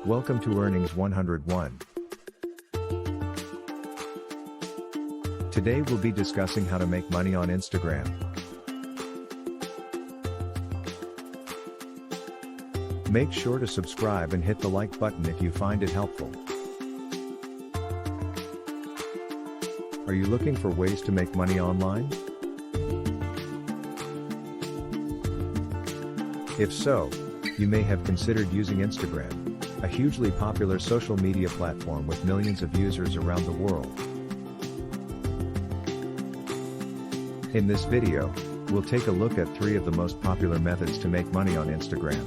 Welcome to Earnings 101. Today we'll be discussing how to make money on Instagram. Make sure to subscribe and hit the like button if you find it helpful. Are you looking for ways to make money online? If so, you may have considered using Instagram, a hugely popular social media platform with millions of users around the world. In this video, we'll take a look at 3 of the most popular methods to make money on Instagram.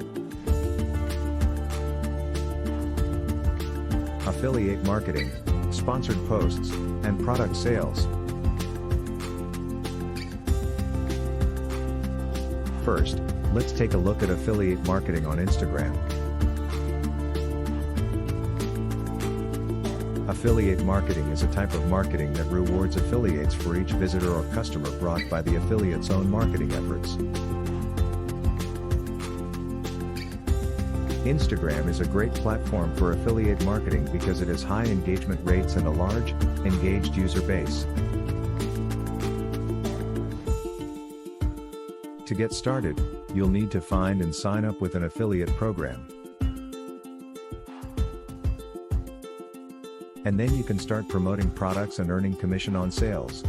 Affiliate marketing, sponsored posts, and product sales. First, let's take a look at affiliate marketing on Instagram. Affiliate marketing is a type of marketing that rewards affiliates for each visitor or customer brought by the affiliate's own marketing efforts. Instagram is a great platform for affiliate marketing because it has high engagement rates and a large, engaged user base. To get started, you'll need to find and sign up with an affiliate program. And then you can start promoting products and earning commission on sales.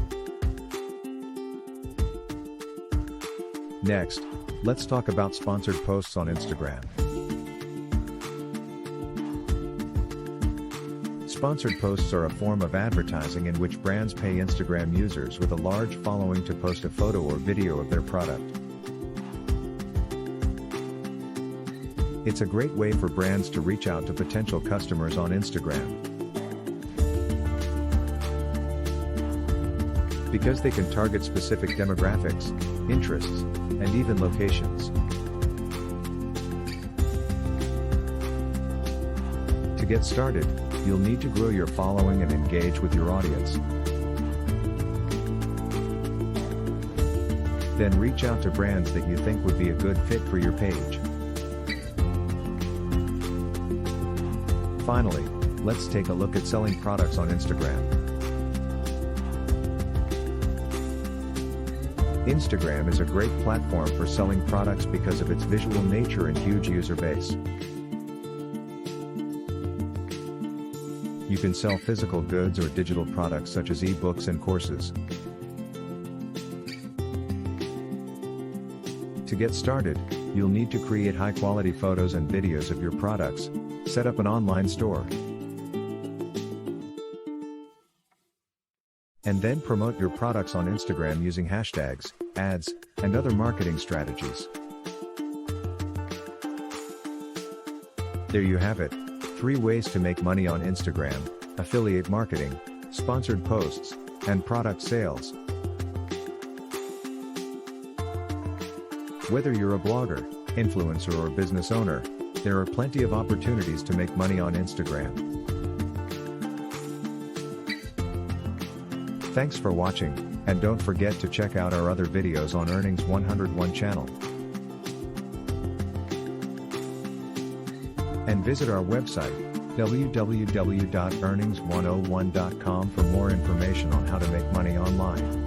Next, let's talk about sponsored posts on Instagram. Sponsored posts are a form of advertising in which brands pay Instagram users with a large following to post a photo or video of their product. It's a great way for brands to reach out to potential customers on Instagram, because they can target specific demographics, interests, and even locations. To get started, you'll need to grow your following and engage with your audience. Then reach out to brands that you think would be a good fit for your page. Finally, let's take a look at selling products on Instagram. Instagram is a great platform for selling products because of its visual nature and huge user base. You can sell physical goods or digital products such as ebooks and courses. To get started, you'll need to create high-quality photos and videos of your products, set up an online store, and then promote your products on Instagram using hashtags, ads, and other marketing strategies. There you have it, 3 ways to make money on Instagram: affiliate marketing, sponsored posts, and product sales. Whether you're a blogger, influencer, or business owner, there are plenty of opportunities to make money on Instagram. Thanks for watching, and don't forget to check out our other videos on Earnings 101 channel. And visit our website, www.earnings101.com, for more information on how to make money online.